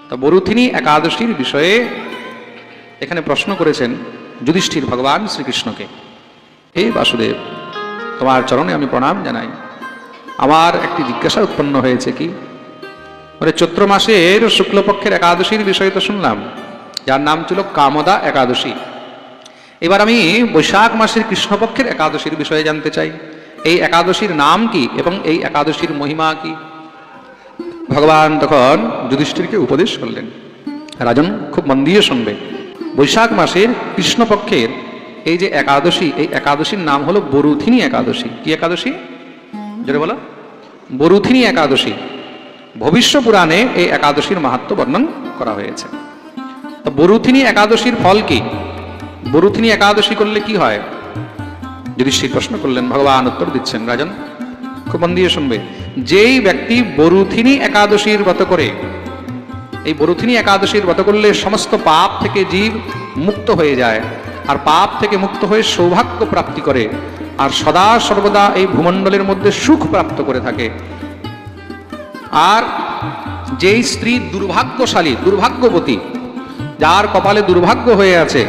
তো বরুথিনী একাদশীর বিষয়ে এখানে প্রশ্ন করেছেন যুধিষ্ঠির ভগবান শ্রীকৃষ্ণকে, হে বাসুদেব, তোমার চরণে আমি প্রণাম জানাই। আমার একটি জিজ্ঞাসা উৎপন্ন হয়েছে কি, মানে চৈত্র মাসের শুক্লপক্ষের একাদশীর বিষয়ে তো শুনলাম, যার নাম ছিল কামদা একাদশী। এবার আমি বৈশাখ মাসের কৃষ্ণপক্ষের একাদশীর বিষয়ে জানতে চাই, এই একাদশীর নাম কি এবং এই একাদশীর মহিমা কি। ভগবান তখন যুধিষ্ঠিরকে উপদেশ করলেন, রাজন খুব মন দিয়ে শুনবে। বৈশাখ মাসের কৃষ্ণপক্ষের এই যে একাদশী, এই একাদশীর নাম হলো বরুথিনী একাদশী। কি একাদশী? যেটা বলো, বরুথিনী একাদশী। ভবিষ্য পুরাণে এই একাদশীর মাহাত্ম্য বর্ণন করা হয়েছে। তো বরুথিনী একাদশীর ফল কি? বরুথিনী একাদশী করলে কি হয়? যুধিষ্ঠির প্রশ্ন করলেন, ভগবান উত্তর দিচ্ছেন, রাজন খুব মন দিয়ে শুনবে। যেই ব্যক্তি বরুথিনী একাদশীর ব্রত করে, এই বরুথিনী একাদশীর ব্রত করলে সমস্ত পাপ থেকে জীব মুক্ত হয়ে যায়, আর পাপ থেকে মুক্ত হয়ে সৌভাগ্য প্রাপ্তি করে, আর সদা সর্বদা এই ভূমণ্ডলের মধ্যে সুখ প্রাপ্ত করে থাকে। আর যেই স্ত্রী দুর্ভাগ্যশালী, দুর্ভাগ্যবতী, যার কপালে দুর্ভাগ্য হয়ে আছে,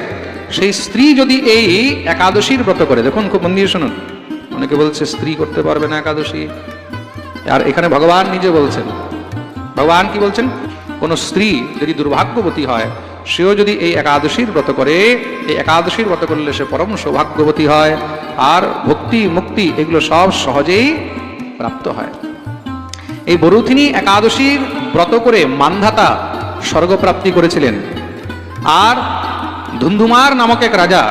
সেই স্ত্রী যদি এই একাদশীর ব্রত করে, দেখুন খুব মন দিয়ে শুনুন, অনেকে বলছে স্ত্রী করতে পারবে না একাদশী, আর এখানে ভগবান নিজে বলছেন। ভগবান কি বলছেন? কোন স্ত্রী যদি দুর্ভাগ্যবতী হয়, সেও যদি এই একাদশীর ব্রত করে, এই একাদশীর ব্রত করলে সে পরম সৌভাগ্যবতী হয়, আর ভক্তি মুক্তি এগুলো সব সহজেই প্রাপ্ত হয়। এই বরুথিনী একাদশীর ব্রত করে মান্ধাতা স্বর্গপ্রাপ্তি করেছিলেন, আর ধুন্ধুমার নামক এক রাজা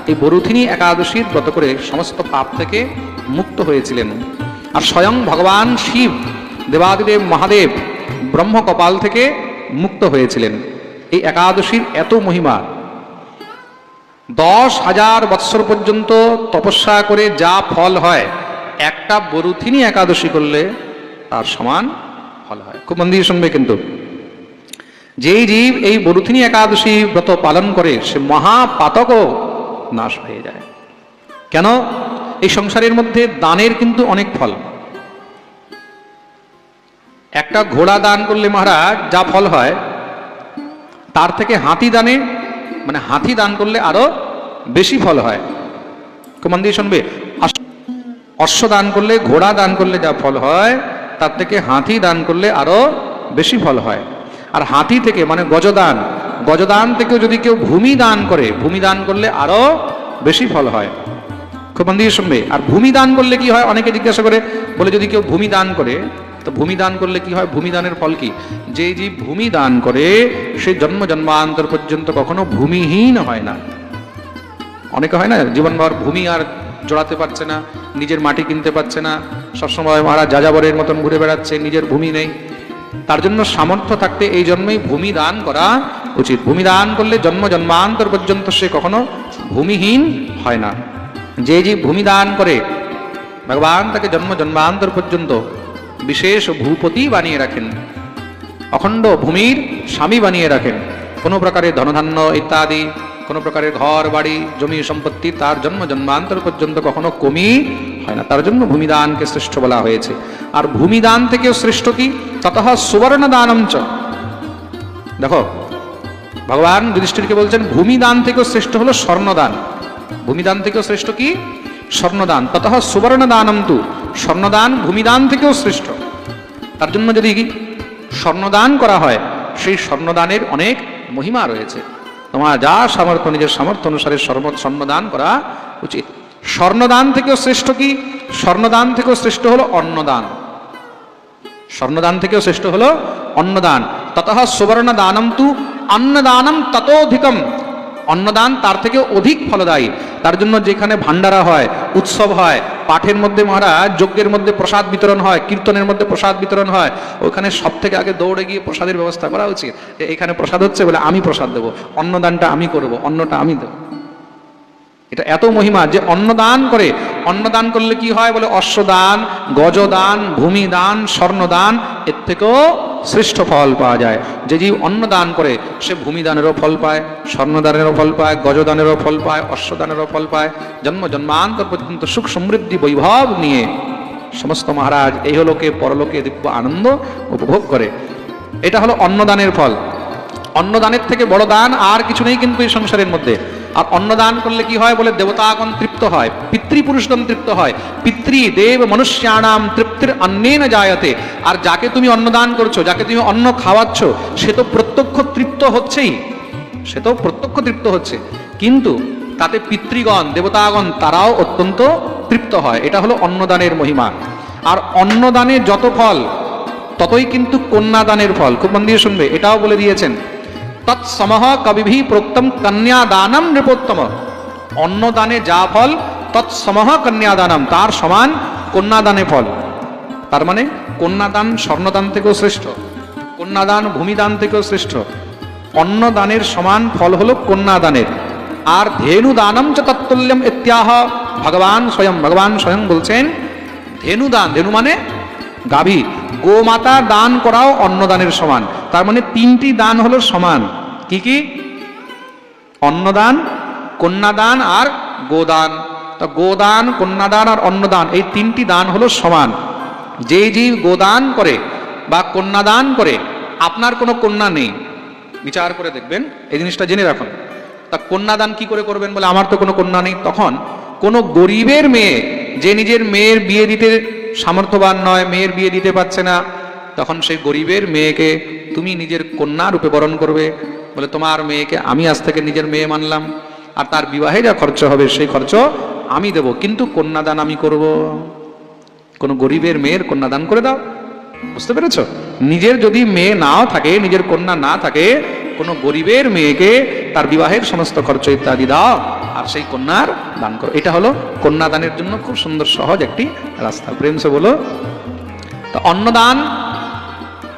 এই বরুথিনী একাদশীর ব্রত করে সমস্ত পাপ থেকে মুক্ত হয়েছিলেন। আর স্বয়ং ভগবান শিব, দেবাদিদেব মহাদেব ব্রহ্মকপাল থেকে মুক্ত হয়েছিলেন। এই একাদশীর এত মহিমা, 10,000 বৎসর পর্যন্ত তপস্যা করে যা ফল হয়, একটা বরুথিনী একাদশী করলে তার সমান ফল হয়। খুব মন দিয়ে শুনবে কিন্তু, যেই জীব এই বরুথিনী একাদশী ব্রত পালন করে, সে মহাপাতকও নাশ হয়ে যায়। কেন? এই সংসারের মধ্যে দানের কিন্তু অনেক ফল। একটা ঘোড়া দান করলে মহারাজ যা ফল হয়, তার থেকে হাতি দানে, মানে হাতি দান করলে আরো বেশি ফল হয়। খুব মন দিয়ে শুনবে, অশ্ব দান করলে, ঘোড়া দান করলে যা ফল হয়, তার থেকে হাতি দান করলে আরো বেশি ফল হয়। আর হাতি থেকে মানে গজদান, গজদান থেকেও যদি কেউ ভূমি দান করে, ভূমি দান করলে আরো বেশি ফল হয়। খুব মন দিয়ে শুনবে। আর ভূমি দান করলে কি হয়? অনেকে জিজ্ঞাসা করে, বলে যদি কেউ ভূমি দান করে, তো ভূমি দান করলে কি হয়? ভূমি দানের ফল কি? যে জীব ভূমি দান করে, সে জন্ম জন্মান্তর পর্যন্ত কখনো ভূমিহীন হয় না। অনেকে হয় না, জীবনভর ভূমি আর জোড়াতে পারছে না, নিজের মাটি কিনতে পারছে না, সবসময় মহারাজ যাযাবরের মতন ঘুরে বেড়াচ্ছে, নিজের ভূমি নেই। তার জন্য সামর্থ্য থাকতে এই জন্মেই ভূমি দান করা উচিত। ভূমি দান করলে জন্ম জন্মান্তর পর্যন্ত সে কখনো ভূমিহীন হয় না। যে জীব ভূমি দান করে, ভগবান তাকে জন্ম জন্মান্তর পর্যন্ত বিশেষ ভূপতি বানিয়ে রাখেন, অখণ্ড ভূমির স্বামী বানিয়ে রাখেন। কোনো প্রকারের ধনধান্য ইত্যাদি, কোনো প্রকারের ঘর বাড়ি জমি সম্পত্তি তার জন্ম জন্মান্তর পর্যন্ত কখনো কমই হয় না। তার জন্য ভূমিদানকে শ্রেষ্ঠ বলা হয়েছে। আর ভূমিদান থেকেও শ্রেষ্ঠ কি? ততঃ সুবর্ণ দানম চ। দেখো, ভগবান যুধিষ্ঠিরকে বলছেন, ভূমিদান থেকেও শ্রেষ্ঠ হলো স্বর্ণদান। ভূমিদান থেকেও শ্রেষ্ঠ কি? স্বর্ণদান। ততঃ সুবর্ণ দানম তু, স্বর্ণদান ভূমিদান থেকেও শ্রেষ্ঠ। তার জন্য যদি স্বর্ণদান করা হয়, সেই স্বর্ণদানের অনেক মহিমা রয়েছে। তোমার যা সামর্থ্য, নিজের সামর্থ্য অনুসারে স্বর্ণদান করা উচিত। স্বর্ণদান থেকেও শ্রেষ্ঠ কি? স্বর্ণদান থেকেও শ্রেষ্ঠ হলো অন্নদান। স্বর্ণদান থেকেও শ্রেষ্ঠ হলো অন্নদান। ততঃ সুবর্ণ দানম তু অন্নদানম ততোধিকম। অন্নদান তার থেকেও অধিক ফলদায়ী। তার জন্য যেখানে ভান্ডারা হয়, উৎসব হয়, পাঠের মধ্যে মহারাজ যজ্ঞের মধ্যে প্রসাদ বিতরণ হয়, কীর্তনের মধ্যে প্রসাদ বিতরণ হয়, ওখানে সব থেকে আগে দৌড়ে গিয়ে প্রসাদের ব্যবস্থা করা উচিত। এখানে প্রসাদ হচ্ছে বলে আমি প্রসাদ দেবো, অন্নদানটা আমি করব, অন্নটা আমি দেবো। এটা এত মহিমা যে অন্নদান করে। অন্নদান করলে কি হয় বলে, অশ্বদান, গজদান, ভূমিদান, স্বর্ণদান এর থেকেও শ্রেষ্ঠ ফল পাওয়া যায়। যে জীব অন্নদান করে, সে ভূমিদানেরও ফল পায়, স্বর্ণদানেরও ফল পায়, গজদানেরও ফল পায়, অশ্বদানেরও ফল পায়। জন্ম জন্মান্তর পর্যন্ত সুখ সমৃদ্ধি বৈভব নিয়ে সমস্ত মহারাজ এই লোকে পরলোকে দিব্য আনন্দ উপভোগ করে। এটা হলো অন্নদানের ফল। অন্নদানের থেকে বড় দান আর কিছু নেই কিন্তু এই সংসারের মধ্যে। আর অন্নদান করলে কি হয় বলে, দেবতাগণ তৃপ্ত হয়, পিতৃপুরুষগণ তৃপ্ত হয়। পিতৃ দেব মনুষ্যানাম তৃপ্তির অন্নেন জায়তে। আর যাকে তুমি অন্নদান করছো, যাকে তুমি অন্ন খাওয়াচ্ছ, সে তো প্রত্যক্ষ তৃপ্ত হচ্ছেই, সে তো প্রত্যক্ষ তৃপ্ত হচ্ছে, কিন্তু তাতে পিতৃগণ দেবতাগণ তারাও অত্যন্ত তৃপ্ত হয়। এটা হলো অন্নদানের মহিমা। আর অন্নদানে যত ফল ততই কিন্তু কন্যাদানের ফল। খুব মন দিয়ে শুনবে, এটাও বলে দিয়েছেন, তৎসমহ কবিভি প্রোক্তম কন্যাদানম নৃপোত্তম। অন্নদানে যা ফল, তৎসমহ কন্যাদানম, তার সমান কন্যাদানে ফল। তার মানে কন্যাদান স্বর্ণদান থেকেও শ্রেষ্ঠ, কন্যাদান ভূমিদান থেকেও শ্রেষ্ঠ। অন্নদানের সমান ফল হলো কন্যাদানের। আর ধেনু দানম চ তত্তুল্যম ইত্যাহ ভগবান স্বয়ং বলছেন, ধেনু দান, ধেনু মানে গাভী, গোমাতা দান করাও অন্নদানের সমান। তার মানে তিনটি দান হলো সমান। কি কি? অন্নদান, কন্যাদান আর গোদান। তা গোদান, কন্যাদান আর অন্নদান, এই তিনটি দান হলো সমান। যেই জীব গোদান করে বা কন্যাদান করে, আপনার কোনো কন্যা নেই, বিচার করে দেখবেন, এই জিনিসটা জেনে রাখুন। তা কন্যাদান কি করে করবেন বলে, আমার তো কোনো কন্যা নেই। তখন কোনো গরিবের মেয়ে, যে নিজের মেয়ের বিয়ে দিতে সামর্থ্যবান নয়, মেয়ের বিয়ে দিতে পারছে না, তখন সেই গরিবের মেয়েকে তুমি নিজের কন্যা রূপে বরণ করবে। বলে তোমার মেয়েকে আমি আজ থেকে নিজের মেয়ে মানলাম, আর তার বিবাহে যা খরচ হবে সেই খরচ আমি দেব, কিন্তু কন্যাদান আমি করব। কোনো গরিবের মেয়ের কন্যাদান করে দাও। বুঝতে পেরেছ? নিজের যদি মেয়ে নাও থাকে, নিজের কন্যা না থাকে, কোনো গরিবের মেয়েকে তার বিবাহের সমস্ত খরচ ইত্যাদি দাও, আর সেই কন্যার দান করো। এটা হলো কন্যাদানের জন্য খুব সুন্দর সহজ একটি রাস্তা। প্রেম সে বলো। তো অন্নদান,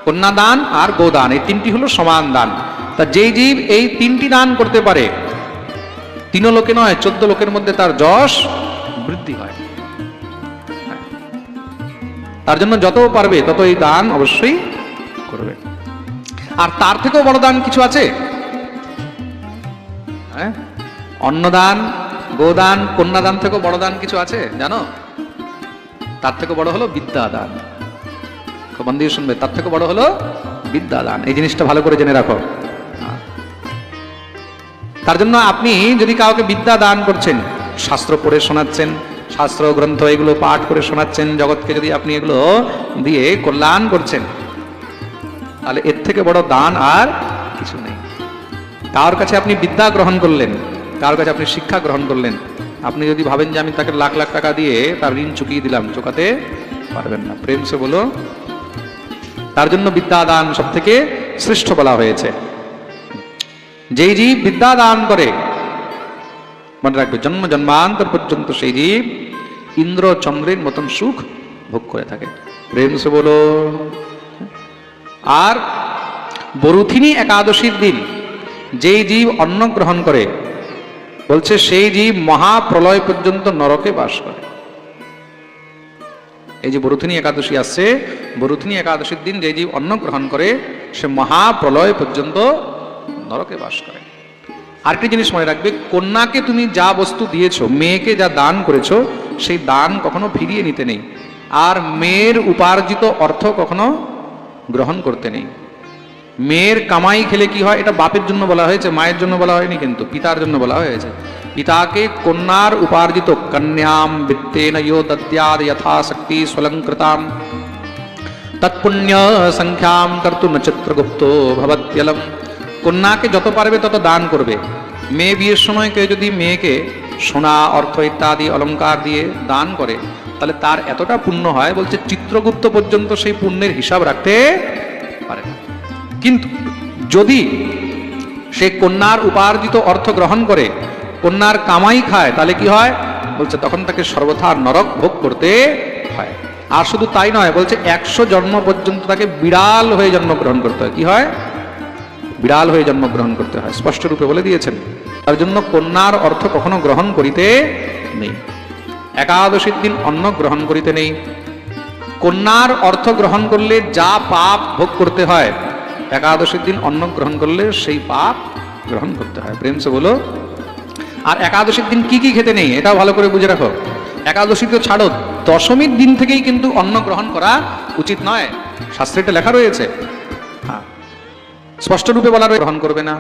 কন্যাদান আর গোদান, এই তিনটি হলো সমান দান। তা যেই জীব এই তিনটি দান করতে পারে, 3 লোকে নয় 14 লোকের মধ্যে তার যশ বৃদ্ধি হয়। তার জন্য যত পারবে তত এই দান অবশ্যই করবে। আর তার থেকেও বড় দান কিছু আছে? হ্যাঁ, অন্নদান, গোদান, কন্যাদান থেকেও বড় দান কিছু আছে জানো? তার থেকে বড় হলো বিদ্যাদান। খুব মন দিয়ে শুনবে, তার থেকে বড় হলো বিদ্যাদান। এই জিনিসটা ভালো করে জেনে রাখো। তার জন্য আপনি যদি কাউকে বিদ্যা দান করছেন, শাস্ত্র পড়ে শোনাচ্ছেন, শাস্ত্র গ্রন্থ এগুলো পাঠ করে শোনাচ্ছেন, জগৎকে যদি আপনি এগুলো দিয়ে কল্যাণ করছেন, তাহলে এর থেকে বড় দান আর কিছু নেই। কার কাছে আপনি বিদ্যা গ্রহণ করলেন, কার কাছে আপনি শিক্ষা গ্রহণ করলেন, আপনি যদি ভাবেন যে আমি তাকে লাখ লাখ টাকা দিয়ে তার ঋণ চুকিয়ে দিলাম, চুকাতে পারবেন না। প্রেম সে বলো। তার জন্য বিদ্যা দান সব থেকে শ্রেষ্ঠ বলা হয়েছে। যেই জীব বিদ্যা দান করে, মনে রাখবে, জন্ম জন্মান্তর পর্যন্ত সেই জীব ইন্দ্র চন্দ্রের মতন সুখ ভোগ করে থাকে। প্রেম সে বলো। আর বরুথিনী একাদশীর দিন যেই জীব অন্ন গ্রহণ করে, বলছে সেই জীব মহাপ্রলয় পর্যন্ত নরকে বাস করে। এই যে বরুথিনী একাদশী আসছে, বরুথিনী একাদশীর দিন যে জীব অন্ন গ্রহণ করে, সে মহাপ্রলয় পর্যন্ত নরকে বাস করে। আরেকটি জিনিস মনে রাখবে, কন্যাকে তুমি যা বস্তু দিয়েছো, মেয়েকে যা দান করেছো, সেই দান কখনো ফিরিয়ে নিতে নেই। আর মেয়ের উপার্জিত অর্থ কখনো গ্রহণ করতে নেই। মেয়ের কামাই খেলে কি হয়, এটা বাপের জন্য বলা হয়েছে, মায়ের জন্য বলা হয়নি, কিন্তু পিতার জন্য বলা হয়েছে। পিতাকে কন্যার উপার্জিত কন্যাম বিত্তেন ইয়ো দদ্যাৎ যথাশক্তি স্বলঙ্কৃতাম তৎপুণ্য সংখ্যাম কর্তু নচিত্রগুপ্ত ভবত্যলম। কন্যাকে যত পারবে তত দান করবে। মেয়ে বিয়ের সময় কেউ যদি মেয়েকে সোনা, অর্থ ইত্যাদি অলংকার দিয়ে দান করে, তাহলে তার এতটা পুণ্য হয়, বলছে চিত্রগুপ্ত পর্যন্ত সেই পুণ্যের হিসাব রাখতে পারে না। কিন্তু যদি সে কন্যার উপার্জিত অর্থ গ্রহণ করে, কন্যার কামাই খায়, তাহলে কি হয়, বলছে তখন তাকে সর্বথা নরক ভোগ করতে হয়। আর শুধু তাই নয়, বলছে 100 জন্ম পর্যন্ত তাকে বিড়াল হয়ে জন্মগ্রহণ করতে হয়। কি হয়? বিড়াল হয়ে জন্মগ্রহণ করতে হয়, স্পষ্ট রূপে বলে দিয়েছেন। তার জন্য কন্যার অর্থ কখনো গ্রহণ করিতে নেই। একাদশীর দিন অন্ন গ্রহণ করিতে নেই। কন্যার অর্থ গ্রহণ করলে যা পাপ ভোগ করতে হয়, একাদশীর দিন অন্ন গ্রহণ করলে সেই পাপ গ্রহণ করতে হয়। প্রেম সে বলো। আর একাদশীর দিন কি কি খেতে নেই, এটাও ভালো করে বুঝে রাখো। একাদশী তো ছাড়ো, দশমীর দিন থেকেই কিন্তু অন্ন গ্রহণ করা উচিত নয়, শাস্ত্রে এটা লেখা রয়েছে। হ্যাঁ, স্পষ্ট রূপে বলা রয়েছে গ্রহণ করবে না।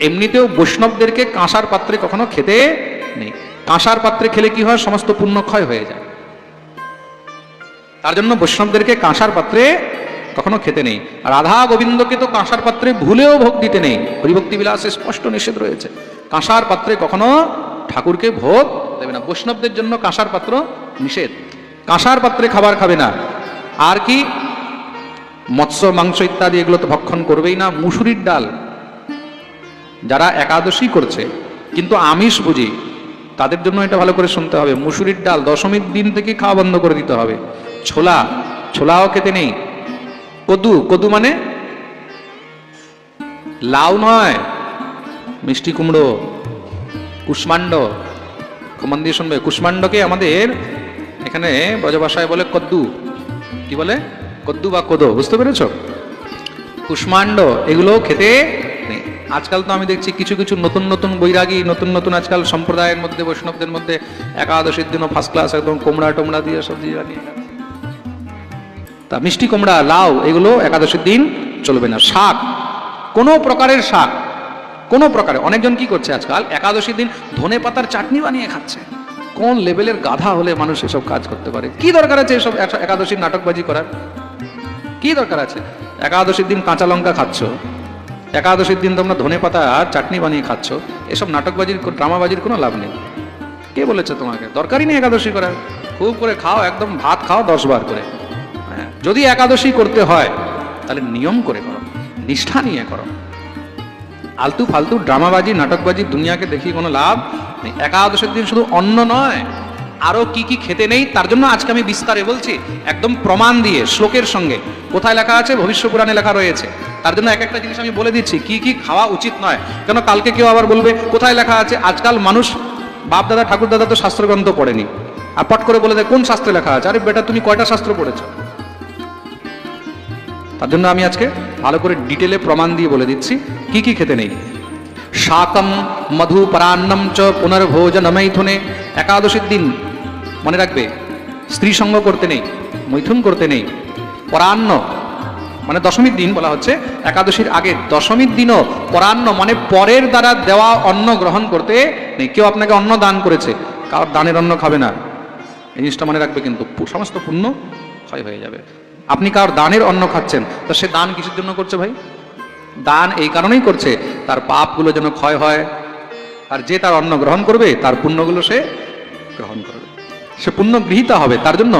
এমনিতেও বৈষ্ণবদেরকে কাঁসার পাত্রে কখনো খেতে নেই। কাঁসার পাত্রে খেলে কি হয়? সমস্ত পুণ্য ক্ষয় হয়ে যায়। তার জন্য বৈষ্ণবদেরকে কাঁসার পাত্রে কখনো খেতে নেই। রাধা গোবিন্দকে তো কাঁসার পাত্রে ভুলেও ভোগ দিতে নেই। হরিভক্তি বিলাসে স্পষ্ট নিষেধ রয়েছে, কাঁসার পাত্রে কখনো ঠাকুরকে ভোগ দেবে না। বৈষ্ণবদের জন্য কাঁসার পাত্র নিষেধ, কাঁসার পাত্রে খাবার খাবে না। আর কি? মৎস্য মাংস ইত্যাদি এগুলো তো ভক্ষণ করবেই না। মুসুরির ডাল, যারা একাদশী করছে কিন্তু আমিষ বুঝি, তাদের জন্য এটা ভালো করে শুনতে হবে। মুসুরির ডাল দশমীর দিন থেকে খাওয়া বন্ধ করে দিতে হবে। ছোলা, ছোলাও খেতে নেই। কদু, কদু মানে লাউ নয়, মিষ্টি কুমড়ো, কুষ্মাণ্ড। খুব মন দিয়ে শুনবে, কুষ্মাণ্ডকে আমাদের এখানে ব্রজভাষায় বলে কদ্দু। কি বলে? কদ্দু বা কোদো, বুঝতে পেরেছ? কুষ্মাণ্ড এগুলো খেতে নেই। আজকাল তো আমি দেখছি কিছু কিছু নতুন নতুন বৈরাগী, নতুন নতুন আজকাল সম্প্রদায়ের মধ্যে, বৈষ্ণবদের মধ্যে একাদশীর দিনও ফার্স্ট ক্লাস একদম কোমড়া টোমড়া দিয়ে সব দিয়ে বানিয়ে, তা মিষ্টি কুমড়া, লাউ এগুলো একাদশীর দিন চলবে না। শাক, কোনো প্রকারের শাক, কোনো প্রকারে। অনেকজন কি করছে আজকাল একাদশীর দিন ধনে পাতার চাটনি বানিয়ে খাচ্ছে। কোন লেভেলের গাধা হলে মানুষ এসব কাজ করতে পারে? কি দরকার আছে এসব একাদশীর নাটকবাজি করার? কি দরকার আছে? একাদশীর দিন কাঁচা লঙ্কা খাচ্ছ, একাদশীর দিন তোমরা ধনে পাতা চাটনি বানিয়ে খাচ্ছ, এসব নাটকবাজির, ড্রামাবাজির কোনো লাভ নেই। কে বলেছে তোমাকে? দরকারই নেই একাদশী করার। খুব করে খাও, একদম ভাত খাও 10 বার করে। যদি একাদশী করতে হয় তাহলে নিয়ম করে করো, নিষ্ঠা নিয়ে করো। আলতু ফালতু ড্রামাবাজি, নাটকবাজি দুনিয়াকে দেখি কোনো লাভ নেই। একাদশীর দিন শুধু অন্ন নয়, আরো কি কি খেতে নেই তার জন্য আজকে আমি বিস্তারে বলছি, একদম প্রমাণ দিয়ে শ্লোকের সঙ্গে। কোথায় লেখা আছে? ভবিষ্য পুরাণে লেখা রয়েছে। তার জন্য এক একটা জিনিস আমি বলে দিচ্ছি কি কি খাওয়া উচিত নয়। কেন কালকে কেউ আবার বলবে কোথায় লেখা আছে। আজকাল মানুষ বাপ দাদা ঠাকুর দাদা তো শাস্ত্রগ্রন্থ পড়েনি, আর পট করে বলে দেয় কোন শাস্ত্রে লেখা আছে। আরে বেটা, তুমি কয়টা শাস্ত্র পড়েছ? তার জন্য আমি আজকে ভালো করে ডিটেলে প্রমাণ দিয়ে বলে দিচ্ছি কি কি খেতে নেই। শাকম মধু পরান্নম চ পুনর্ভোজনমৈথুনে। একাদশীর দিন মনে রাখবে, স্ত্রী সঙ্গ করতে নেই, মৈথুন করতে নেই। পরান্ন মানে দশমীর দিন বলা হচ্ছে, একাদশীর আগে দশমীর দিনও পরান্ন মানে পরের দ্বারা দেওয়া অন্ন গ্রহণ করতে নেই। কেউ আপনাকে অন্ন দান করেছে, কারোর দানের অন্ন খাবে না, এই জিনিসটা মনে রাখবে, কিন্তু সমস্ত পুণ্য ক্ষয় হয়ে যাবে। আপনি কারোর দানের অন্ন খাচ্ছেন, তো সে দান কিসের জন্য করছে ভাই? দান এই কারণেই করছে তার পাপগুলো যেন ক্ষয় হয়, আর যে তার অন্ন গ্রহণ করবে তার পুণ্যগুলো সে গ্রহণ করবে, সে পুণ্য গৃহীতা হবে। তার জন্য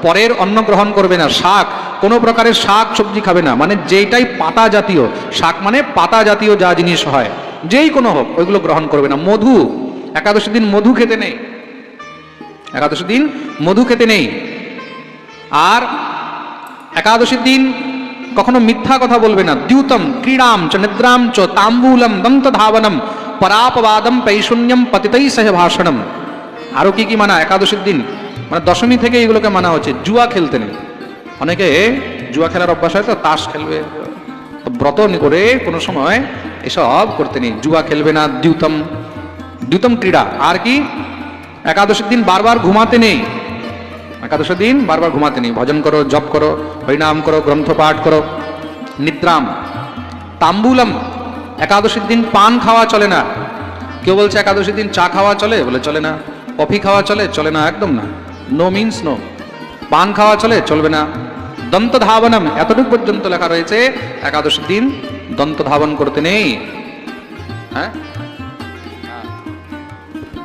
পরের অন্ন গ্রহণ করবে না। শাক, কোনো প্রকারের শাক সবজি খাবে না, মানে যেইটাই পাতা জাতীয়, শাক মানে পাতা জাতীয় যা জিনিস হয় যেই কোনো হোক ওইগুলো গ্রহণ করবে না। মধু, একাদশীর দিন মধু খেতে নেই, একাদশীর দিন মধু খেতে নেই। আর একাদশীর দিন কখনো মিথ্যা কথা বলবে না। দ্যুতম ক্রীড়াম চ নিদ্রাম চ তাম্বুলম দন্ত ধাবনম পরাপবাদম পৈশূন্যম পতিতৈ সহ ভাষণম। আরো কি কি মানা একাদশীর দিন? মানে দশমী থেকে এগুলোকে মানা হচ্ছে। জুয়া খেলতে নেই। অনেকে জুয়া খেলার অভ্যাস হয়, তো তাস খেলবে, ব্রত করে কোনো সময় এসব করতে নেই। জুয়া খেলবে না। দ্যুতম, দ্যুতম ক্রীড়া। আর কি? একাদশীর দিন বারবার ঘুমাতে নেই। একাদশীর দিন বারবার ঘুমাতে নেই। ভজন করো, জপ করো, হরিনাম করো, গ্রন্থ পাঠ করো। নিদ্রাম। তাম্বুলম, একাদশীর দিন পান খাওয়া চলে না। কেউ বলছে একাদশীর দিন চা খাওয়া চলে, বলে চলে না। কফি খাওয়া চলে, চলে না, একদম না। No means no. পান খাওয়া চলে, চলবে না। দন্ত ধাবনম, এতটুকু পর্যন্ত লেখা রয়েছে একাদশীর দিন দন্ত ধাবন করতে নেই। হ্যাঁ,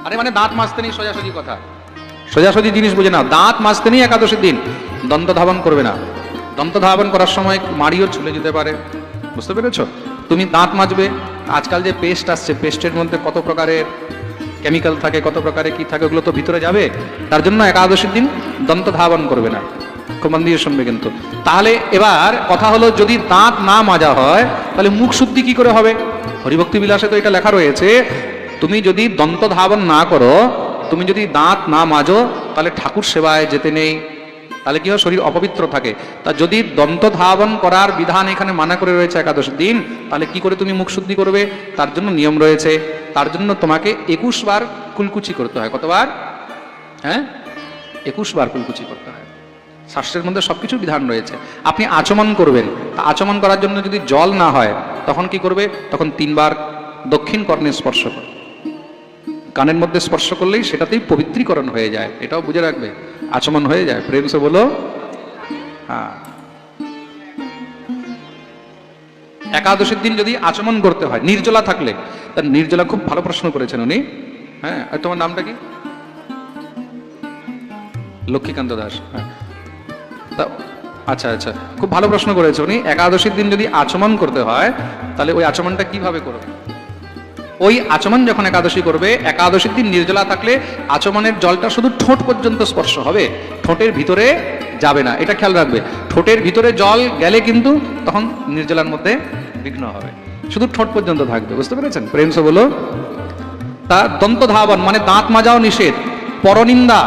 আরে মানে দাঁত মাজতে নেই, সোজাসুজি কথা, সোজাসুজি জিনিস বুঝে না। দাঁত মাজতে নেই একাদশীর দিন, দন্ত ধাবন করবে না। দন্ত ধাবন করার সময় মাড়িও ছুলে যেতে পারে, বুঝতে পেরেছ? তুমি দাঁত মাজবে, আজকাল যে পেস্ট আসছে, পেস্টের মধ্যে কত প্রকারের কেমিক্যাল থাকে, কত প্রকারের কি থাকে, ওগুলো তো ভিতরে যাবে। তার জন্য একাদশীর দিন দন্ত ধাবন করবে না। খুব মন দিয়ে শুনবে কিন্তু। তাহলে এবার কথা হলো, যদি দাঁত না মাজা হয় তাহলে মুখ শুদ্ধি কি করে হবে? হরিভক্তি বিলাসে তো এটা লেখা রয়েছে, তুমি যদি দন্ত ধাবন না করো, তুমি যদি দাঁত না মাজো, তাহলে ঠাকুর সেবায় যেতে নেই। তাহলে কি হয়? শরীর অপবিত্র থাকে। তা যদি দন্ত ধাবন করার বিধান এখানে মানা করে রয়েছে একাদশীর দিন, তাহলে কি করে তুমি মুখ শুদ্ধি করবে? তার জন্য নিয়ম রয়েছে। তার জন্য তোমাকে 21 বার কুলকুচি করতে হয়। কতবার? হ্যাঁ, 21 বার কুলকুচি করতে হয়। শাস্ত্রের মধ্যে সবকিছু বিধান রয়েছে। আপনি আচমন করবেন, তা আচমন করার জন্য যদি জল না হয়, তখন কি করবে? তখন 3 বার দক্ষিণ কর্ণে স্পর্শ করবে। কানের মধ্যে স্পর্শ করলেই সেটাতেই পবিত্রীকরণ হয়ে যায়, এটাও বুঝে রাখবে। আচমন হয়ে যায়, প্রেম সে বলো হ্যাঁ। একাদশীর দিন যদি আচমন করতে হয়, নির্জলা থাকলে, তার নির্জলা খুব ভালো প্রশ্ন করেছেন উনি। হ্যাঁ, আর তোমার নামটা কি? লক্ষ্মীকান্ত দাস। হ্যাঁ, আচ্ছা আচ্ছা, খুব ভালো প্রশ্ন করেছে উনি। একাদশীর দিন যদি আচমন করতে হয়, তাহলে ওই আচমনটা কিভাবে করবে? ওই আচমন যখন একাদশী করবে, একাদশীর দিন নির্জলা থাকলে আচমনের জলটা শুধু ঠোঁট পর্যন্ত স্পর্শ হবে, ঠোঁটের ভিতরে যাবে না, এটা খেয়াল রাখবে। ঠোঁটের ভিতরে জল গেলে কিন্তু তখন নির্জলার মধ্যে বিঘ্ন হবে, শুধু ঠোঁট পর্যন্ত থাকবে। বুঝতে পেরেছেন? প্রেম সে বলো। তা দন্ত ধাবন মানে দাঁত মাজাও নিষেধ। পরনিন্দা,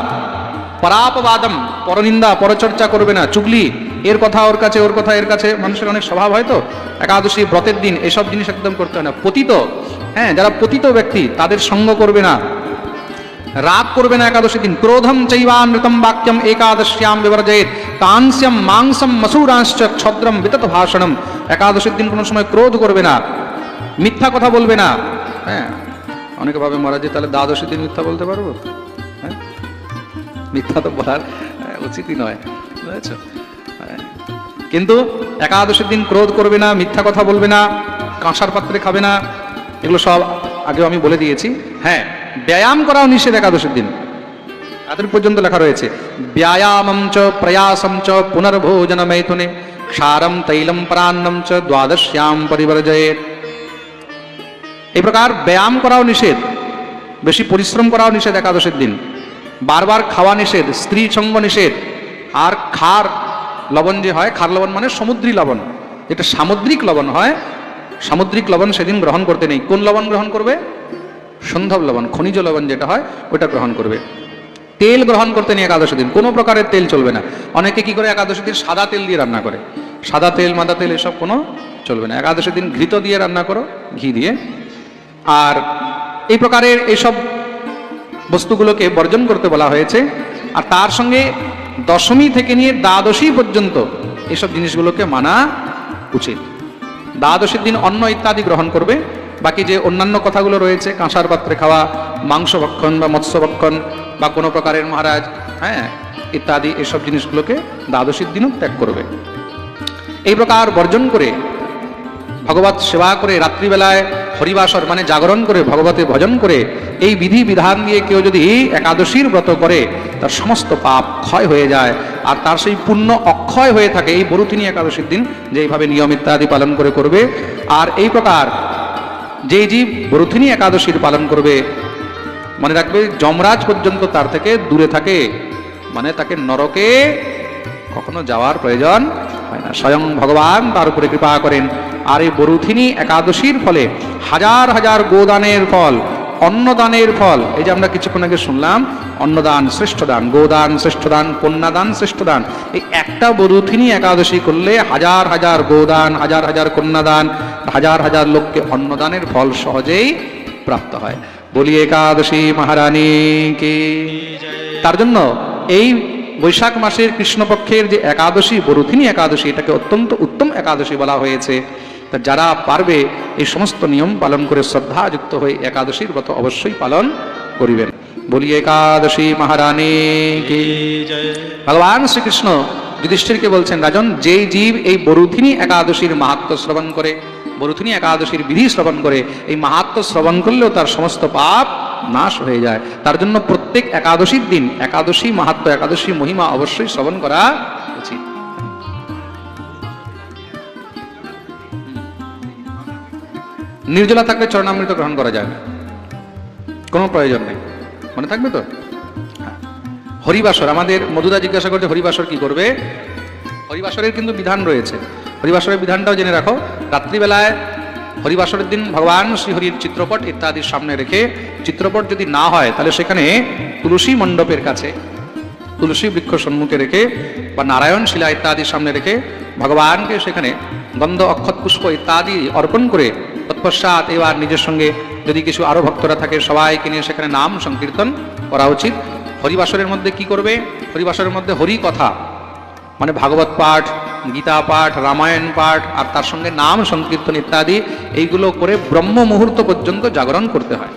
পরাপবাদম, পরনিন্দা, পরচর্চা করবে না, চুগলি, এর কথা ওর কাছে, ওর কথা এর কাছে, মানুষের অনেক স্বভাব হয় তো। একাদশী ব্রতের দিন এসব জিনিস একদম করতে হয় না। পতিত, হ্যাঁ, যারা পতিত ব্যক্তি তাদের সঙ্গ করবে না, রাগ করবে না একাদশীর দিন। ক্রোধম চৈবানৃতম বাক্যম একাদশ্যাম বিবর্জয়েৎ কাংস্যম মাংসম মসুরাংশ্চ ছদ্রম বিতত ভাষণম। একাদশীর দিন কোনো সময় ক্রোধ করবে না, মিথ্যা কথা বলবে না। হ্যাঁ, অনেকে ভাবে মহারাজ তাহলে দ্বাদশীর দিন মিথ্যা বলতে পারবো? হ্যাঁ, মিথ্যা তো বলার উচিতই নয়, বুঝেছো? কিন্তু একাদশীর দিন ক্রোধ করবে না, মিথ্যা কথা বলবে না, কাঁসার পাত্রে খাবে না, এগুলো সব আগেও আমি বলে দিয়েছি। হ্যাঁ, ব্যায়াম করাও নিষেধ একাদশীর দিন, এত পর্যন্ত লেখা রয়েছে। ব্যায়ামম চ প্রয়াসম চ পুনর্ভোজন মৈথুনে ক্ষারম তৈলম প্রান্নম চ দ্বাদশ্যাম পরিবর্জয়েৎ। এই প্রকার ব্যায়াম করাও নিষেধ, বেশি পরিশ্রম করাও নিষেধ একাদশীর দিন, বারবার খাওয়া নিষেধ, স্ত্রী সঙ্গ নিষেধ। আর খার লবণ যে হয়, খার লবণ মানে সমুদ্রী লবণ, যেটা সামুদ্রিক লবণ হয়, সামুদ্রিক লবণ সেদিন গ্রহণ করতে নেই। কোন লবণ গ্রহণ করবে? সন্ধব লবণ, খনিজ লবণ যেটা হয় ওটা গ্রহণ করবে। তেল গ্রহণ করতে নেই একাদশী দিন, কোনো প্রকারের তেল চলবে না। অনেকে কি করে একাদশী দিন সাদা তেল দিয়ে রান্না করে, সাদা তেল মাদা তেল এসব কোনো চলবে না। একাদশী দিন ঘৃত দিয়ে রান্না করো, ঘি দিয়ে। আর এই প্রকারের এইসব বস্তুগুলোকে বর্জন করতে বলা হয়েছে। আর তার সঙ্গে দশমী থেকে নিয়ে দ্বাদশী পর্যন্ত এইসব জিনিসগুলোকে মানা উচিত। দ্বাদশীর দিন অন্ন ইত্যাদি গ্রহণ করবে, বাকি যে অন্যান্য কথাগুলো রয়েছে, কাঁসার পাত্রে খাওয়া, মাংস ভক্ষণ বা মৎস্য ভক্ষণ বা কোনো প্রকারের মহারাজ, হ্যাঁ, ইত্যাদি এসব জিনিসগুলোকে দ্বাদশীর দিনও ত্যাগ করবে। এই প্রকার বর্জন করে ভগবত সেবা করে, রাত্রিবেলায় হরিবাসর মানে জাগরণ করে, ভগবতের ভজন করে, এই বিধি বিধান দিয়ে কেউ যদি একাদশীর ব্রত করে, তার সমস্ত পাপ ক্ষয় হয়ে যায়। আর তার সেই পুণ্য অক্ষয় হয়ে থাকে এই বরুথিনী একাদশীর দিন, যে এইভাবে নিয়ম ইত্যাদি পালন করে করবে। আর এই প্রকার যেই জীব বরুথিনী একাদশীর পালন করবে, মনে রাখবে যমরাজ পর্যন্ত তার থেকে দূরে থাকে, মানে তাকে নরকে কখনো যাওয়ার প্রয়োজন হয় না, স্বয়ং ভগবান তার উপরে কৃপা করেন। আর এই বরুথিনী একাদশীর ফলে হাজার হাজার গোদানের ফল, অন্নদানের ফল, এই যে আমরা কিছুক্ষণ আগে শুনলাম, অন্নদান শ্রেষ্ঠ দান, গোদান শ্রেষ্ঠ দান, কন্যাদান শ্রেষ্ঠ দান। এই একটা বরুথিনী একাদশী করলে হাজার হাজার গোদান, হাজার হাজার কন্যাদান, হাজার হাজার লোককে অন্নদানের ফল সহজেই প্রাপ্ত হয়। বলি একাদশী মহারানী কি। তার জন্য এই বৈশাখ মাসের কৃষ্ণপক্ষের যে একাদশী, বরুথিনী একাদশী, এটাকে অত্যন্ত উত্তম একাদশী বলা হয়েছে। তা যারা পারবে এই সমস্ত নিয়ম পালন করে শ্রদ্ধাযুক্ত হয়ে একাদশীর ব্রত অবশ্যই পালন করিবেন। বলি একাদশী মহারানী কি। ভগবান শ্রীকৃষ্ণ যুধিষ্ঠিরকে বলছেন, রাজন, যেই জীব এই বরুথিনী একাদশীর মাহাত্ম্য শ্রবণ করে, বরুথিনী একাদশীর বিধি শ্রবণ করে, এই মাহাত্ম্য শ্রবণ করলেও তার সমস্ত পাপ নাশ হয়ে যায়। তার জন্য প্রত্যেক একাদশীর দিন একাদশী মাহাত্ম্য, একাদশী মহিমা অবশ্যই শ্রবণ করা উচিত। নির্জলা থাকলে চরণামৃত গ্রহণ করা যায় না, কোনো প্রয়োজন নেই, মনে থাকবে তো। হরিবাসর, আমাদের মধুদা জিজ্ঞাসা করছে হরিবাসর কি করবে। হরিবাসরের কিন্তু বিধান রয়েছে, হরিবাসরের বিধানটাও জেনে রাখো। রাত্রিবেলায় হরিবাসরের দিন ভগবান শ্রীহরির চিত্রপট ইত্যাদির সামনে রেখে, চিত্রপট যদি না হয় তাহলে সেখানে তুলসী মণ্ডপের কাছে, তুলসী বৃক্ষ সম্মুখে রেখে বা নারায়ণ শিলা ইত্যাদির সামনে রেখে ভগবানকে সেখানে গন্ধ অক্ষত পুষ্প ইত্যাদি অর্পণ করে তৎপশ্চাৎ এবার নিজের সঙ্গে যদি কিছু আরো ভক্তরা থাকে সবাইকে নিয়ে সেখানে নাম সংকীর্তন করা উচিত। হরিবাসরের মধ্যে কি করবে? হরিবাসরের মধ্যে হরি কথা মানে ভাগবত পাঠ, গীতা পাঠ, রামায়ণ পাঠ, আর তার সঙ্গে নাম সংকীর্তন ইত্যাদি এইগুলো করে ব্রহ্ম মুহূর্ত পর্যন্ত জাগরণ করতে হয়।